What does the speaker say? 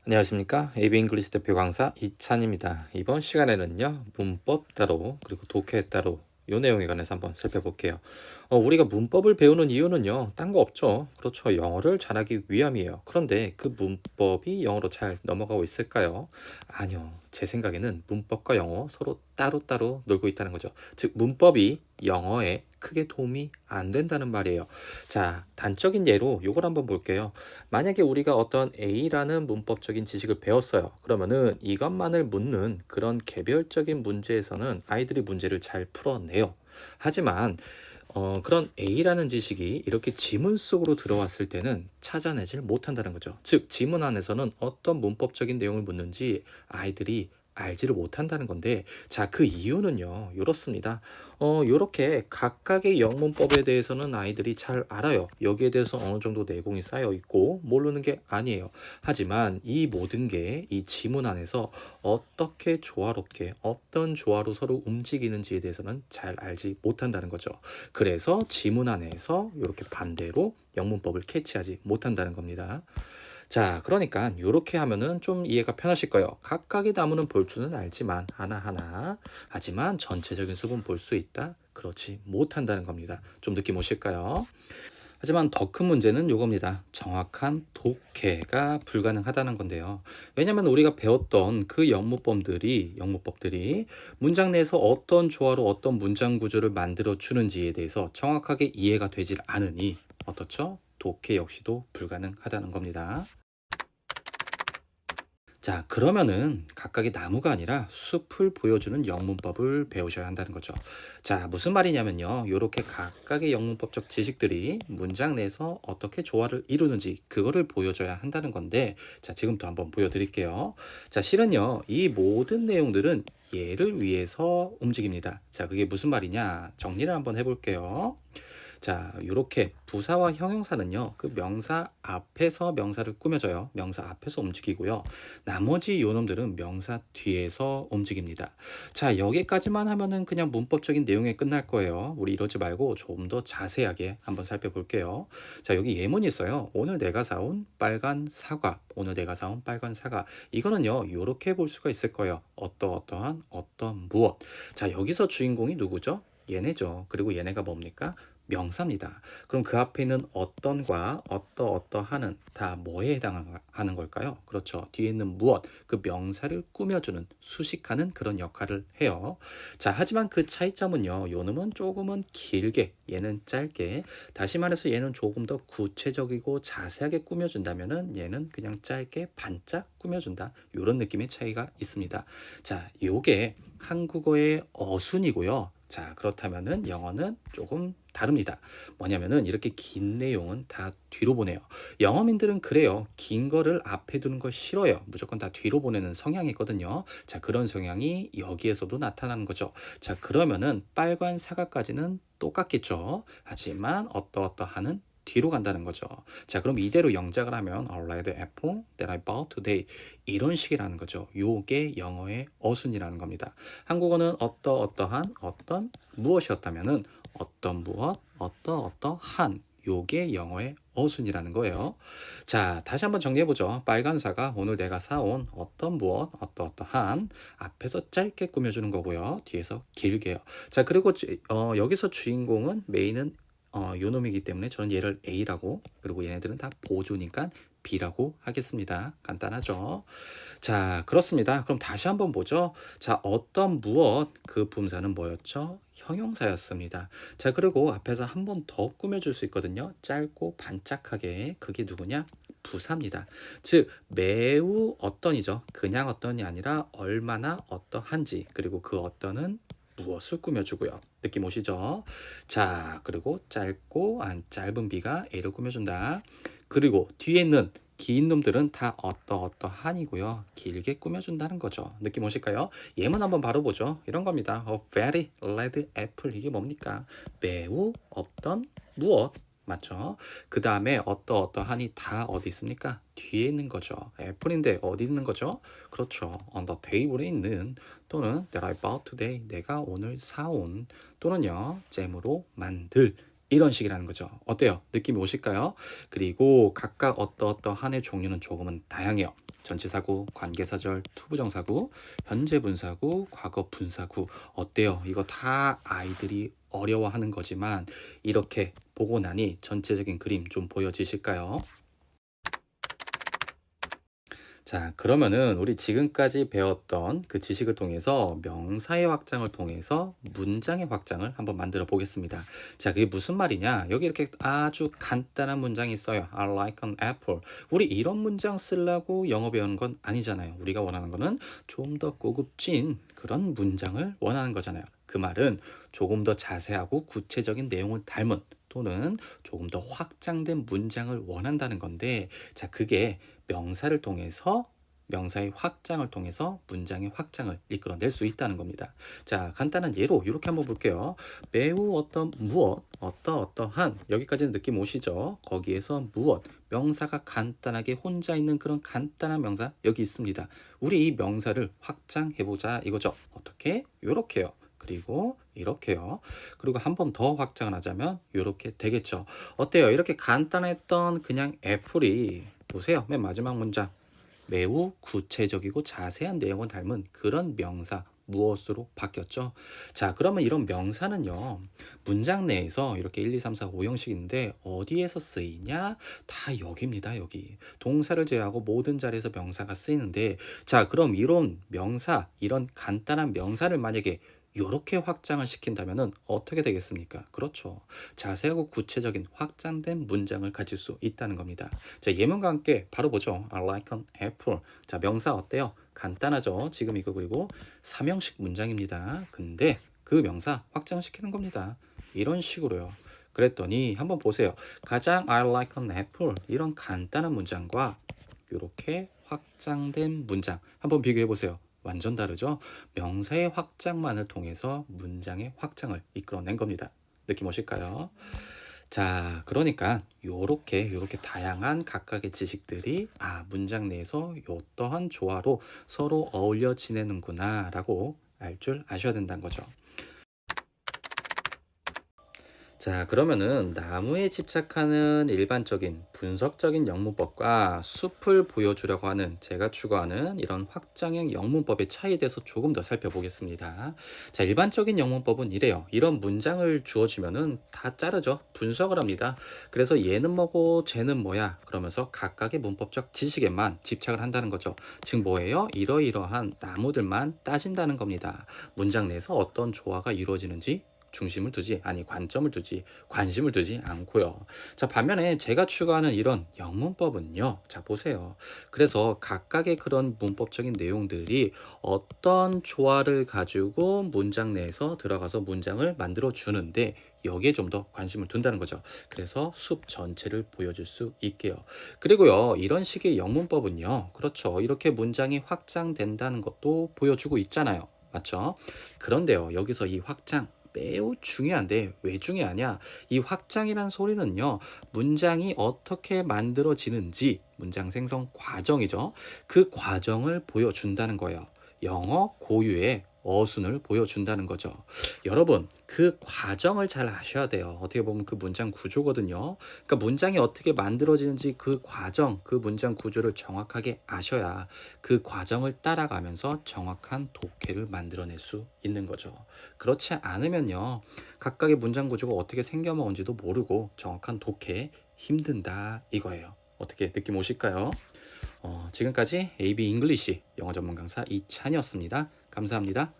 안녕하십니까? AB 잉글리시 대표 강사 이찬입니다. 이번 시간에는요, 문법 따로 그리고 독해 따로 요 내용에 관해서 한번 살펴볼게요. 우리가 문법을 배우는 이유는요, 딴 거 없죠. 그렇죠. 영어를 잘하기 위함이에요. 그런데 그 문법이 영어로 잘 넘어가고 있을까요? 아니요. 제 생각에는 문법과 영어 서로 따로따로 놀고 있다는 거죠. 즉, 문법이 영어에 크게 도움이 안 된다는 말이에요. 자, 단적인 예로 요걸 한번 볼게요. 만약에 우리가 어떤 A라는 문법적인 지식을 배웠어요. 그러면은 이것만을 묻는 그런 개별적인 문제에서는 아이들이 문제를 잘 풀어내요. 하지만 그런 A라는 지식이 이렇게 지문 속으로 들어왔을 때는 찾아내질 못한다는 거죠. 즉, 지문 안에서는 어떤 문법적인 내용을 묻는지 아이들이 알지를 못한다는 건데, 자, 그 이유는요, 이렇습니다. 요렇게 각각의 영문법에 대해서는 아이들이 잘 알아요. 여기에 대해서 어느 정도 내공이 쌓여 있고, 모르는 게 아니에요. 하지만 이 모든 게 이 지문 안에서 어떻게 조화롭게, 어떤 조화로 서로 움직이는지에 대해서는 잘 알지 못한다는 거죠. 그래서 지문 안에서 이렇게 반대로 영문법을 캐치하지 못한다는 겁니다. 자, 그러니까 이렇게 하면은 좀 이해가 편하실 거예요. 각각의 나무는 볼 줄은 알지만 하나하나. 하지만 전체적인 숲은 볼 수 있다? 그렇지 못한다는 겁니다. 좀 느낌 오실까요? 하지만 더 큰 문제는 요겁니다. 정확한 독해가 불가능하다는 건데요. 왜냐하면 우리가 배웠던 그 영문법들이 문장 내에서 어떤 조화로 어떤 문장 구조를 만들어 주는지에 대해서 정확하게 이해가 되질 않으니 어떻죠? 독해 역시도 불가능하다는 겁니다. 자, 그러면은 각각의 나무가 아니라 숲을 보여주는 영문법을 배우셔야 한다는 거죠. 자, 무슨 말이냐면요. 요렇게 각각의 영문법적 지식들이 문장 내에서 어떻게 조화를 이루는지 그거를 보여줘야 한다는 건데, 자, 지금부터 한번 보여드릴게요. 자, 실은요, 이 모든 내용들은 얘를 위해서 움직입니다. 자, 그게 무슨 말이냐? 정리를 한번 해볼게요. 자, 요렇게 부사와 형용사는요, 그 명사 앞에서 명사를 꾸며줘요. 명사 앞에서 움직이고요. 나머지 요놈들은 명사 뒤에서 움직입니다. 자, 여기까지만 하면은 그냥 문법적인 내용에 끝날 거예요. 우리 이러지 말고 좀 더 자세하게 한번 살펴볼게요. 자, 여기 예문이 있어요. 오늘 내가 사온 빨간 사과. 오늘 내가 사온 빨간 사과. 이거는요, 요렇게 볼 수가 있을 거예요. 어떠어떠한 어떤 무엇. 자, 여기서 주인공이 누구죠? 얘네죠. 그리고 얘네가 뭡니까? 명사입니다. 그럼 그 앞에 있는 어떤과 어떠어떠하는 다 뭐에 해당하는 걸까요? 그렇죠. 뒤에 있는 무엇, 그 명사를 꾸며주는, 수식하는 그런 역할을 해요. 자, 하지만 그 차이점은요. 요 놈은 조금은 길게, 얘는 짧게. 다시 말해서 얘는 조금 더 구체적이고 자세하게 꾸며준다면은 얘는 그냥 짧게 반짝 꾸며준다. 이런 느낌의 차이가 있습니다. 자, 요게 한국어의 어순이고요. 자, 그렇다면은 영어는 조금 다릅니다. 뭐냐면은 이렇게 긴 내용은 다 뒤로 보내요. 영어민들은 그래요. 긴 거를 앞에 두는 걸 싫어요. 무조건 다 뒤로 보내는 성향이 있거든요. 자, 그런 성향이 여기에서도 나타나는 거죠. 자, 그러면은 빨간 사과까지는 똑같겠죠. 하지만 어떠어떠하는 뒤로 간다는 거죠. 자, 그럼 이대로 영작을 하면 I like the apple that I bought today. 이런 식이라는 거죠. 요게 영어의 어순이라는 겁니다. 한국어는 어떠어떠한 어떤 무엇이었다면은 어떤 무엇, 어떠어떠한 요게 영어의 어순이라는 거예요. 자, 다시 한번 정리해보죠. 빨간 사과, 오늘 내가 사온 어떤 무엇, 어떠어떠한 앞에서 짧게 꾸며주는 거고요. 뒤에서 길게요. 자, 그리고 여기서 주인공은 메인은 요놈이기 때문에 저는 얘를 A라고, 그리고 얘네들은 다 보조니까 B라고 하겠습니다. 간단하죠? 자, 그렇습니다. 그럼 다시 한번 보죠. 자, 어떤 무엇 그 분사는 뭐였죠? 형용사였습니다. 자, 그리고 앞에서 한 번 더 꾸며줄 수 있거든요. 짧고 반짝하게. 그게 누구냐? 부사입니다. 즉, 매우 어떤이죠. 그냥 어떤이 아니라 얼마나 어떠한지. 그리고 그 어떤은 무엇을 꾸며주고요. 느낌 오시죠? 자, 그리고 짧고 안 짧은 비가 A를 꾸며준다. 그리고 뒤에 있는 긴 놈들은 다 어떠어떠한이고요. 길게 꾸며준다는 거죠. 느낌 오실까요? 예문 한번 바로 보죠. 이런 겁니다. A very red apple. 이게 뭡니까? 매우 없던 무엇. 맞죠? 그 다음에 어떠어떠한이 다 어디 있습니까? 뒤에 있는 거죠. 애플인데 어디 있는 거죠? 그렇죠. On the table에 있는, 또는 that I bought today. 내가 오늘 사온, 또는요 잼으로 만들, 이런 식이라는 거죠. 어때요? 느낌이 오실까요? 그리고 각각 어떠어떠한의 종류는 조금은 다양해요. 전치사구, 관계사절, 투부정사구, 현재 분사구, 과거 분사구. 어때요? 이거 다 아이들이 어려워하는 거지만 이렇게 보고 나니 전체적인 그림 좀 보여지실까요? 자, 그러면은 우리 지금까지 배웠던 그 지식을 통해서 명사의 확장을 통해서 문장의 확장을 한번 만들어 보겠습니다. 자, 그게 무슨 말이냐? 여기 이렇게 아주 간단한 문장이 있어요. I like an apple. 우리 이런 문장 쓰려고 영어 배우는 건 아니잖아요. 우리가 원하는 거는 좀 더 고급진 그런 문장을 원하는 거잖아요. 그 말은 조금 더 자세하고 구체적인 내용을 닮은 또는 조금 더 확장된 문장을 원한다는 건데, 자, 그게 명사를 통해서 명사의 확장을 통해서 문장의 확장을 이끌어낼 수 있다는 겁니다. 자, 간단한 예로 이렇게 한번 볼게요. 매우 어떤 무엇, 어떠한 여기까지는 느낌 오시죠? 거기에서 무엇, 명사가 간단하게 혼자 있는 그런 간단한 명사 여기 있습니다. 우리 이 명사를 확장해보자 이거죠. 어떻게? 요렇게요. 그리고 이렇게요. 그리고 한 번 더 확장을 하자면 이렇게 되겠죠. 어때요? 이렇게 간단했던 그냥 애플이 보세요. 맨 마지막 문장. 매우 구체적이고 자세한 내용을 닮은 그런 명사 무엇으로 바뀌었죠? 자, 그러면 이런 명사는요. 문장 내에서 이렇게 1, 2, 3, 4, 5 형식인데 어디에서 쓰이냐? 다 여기입니다. 여기. 동사를 제외하고 모든 자리에서 명사가 쓰이는데, 자, 그럼 이런 명사, 이런 간단한 명사를 만약에 이렇게 확장을 시킨다면 어떻게 되겠습니까? 그렇죠. 자세하고 구체적인 확장된 문장을 가질 수 있다는 겁니다. 자, 예문과 함께 바로 보죠. I like an apple. 자, 명사 어때요? 간단하죠. 지금 이거 그리고 삼형식 문장입니다. 근데 그 명사 확장시키는 겁니다. 이런 식으로요. 그랬더니 한번 보세요. 가장 I like an apple 이런 간단한 문장과 이렇게 확장된 문장 한번 비교해 보세요. 완전 다르죠? 명사의 확장만을 통해서 문장의 확장을 이끌어낸 겁니다. 느낌 오실까요? 자, 그러니까 요렇게 다양한 각각의 지식들이 문장 내에서 어떠한 조화로 서로 어울려 지내는구나라고 알 줄 아셔야 된다는 거죠. 자, 그러면은 나무에 집착하는 일반적인 분석적인 영문법과 숲을 보여주려고 하는 제가 추구하는 이런 확장형 영문법의 차이에 대해서 조금 더 살펴보겠습니다. 자, 일반적인 영문법은 이래요. 이런 문장을 주어지면은 다 자르죠. 분석을 합니다. 그래서 얘는 뭐고 쟤는 뭐야 그러면서 각각의 문법적 지식에만 집착을 한다는 거죠. 즉 뭐예요? 이러이러한 나무들만 따진다는 겁니다. 문장 내에서 어떤 조화가 이루어지는지 중심을 두지 관점을 두지 관심을 두지 않고요. 자, 반면에 제가 추구하는 이런 영문법은요. 자, 보세요. 그래서 각각의 그런 문법적인 내용들이 어떤 조화를 가지고 문장 내에서 들어가서 문장을 만들어 주는데 여기에 좀 더 관심을 둔다는 거죠. 그래서 숲 전체를 보여줄 수 있게요. 그리고요, 이런 식의 영문법은요. 그렇죠. 이렇게 문장이 확장된다는 것도 보여주고 있잖아요. 맞죠? 그런데요, 여기서 이 확장 매우 중요한데 왜 중요하냐? 이 확장이란 소리는요, 문장이 어떻게 만들어지는지 문장 생성 과정이죠. 그 과정을 보여준다는 거예요. 영어 고유의 어순을 보여준다는 거죠. 여러분, 그 과정을 잘 아셔야 돼요. 어떻게 보면 그 문장 구조거든요. 그러니까 문장이 어떻게 만들어지는지 그 과정, 그 문장 구조를 정확하게 아셔야 그 과정을 따라가면서 정확한 독해를 만들어낼 수 있는 거죠. 그렇지 않으면요, 각각의 문장 구조가 어떻게 생겨먹은지도 모르고 정확한 독해 힘든다 이거예요. 어떻게 느낌 오실까요? 지금까지 AB 잉글리시 영어 전문 강사 이찬이었습니다. 감사합니다.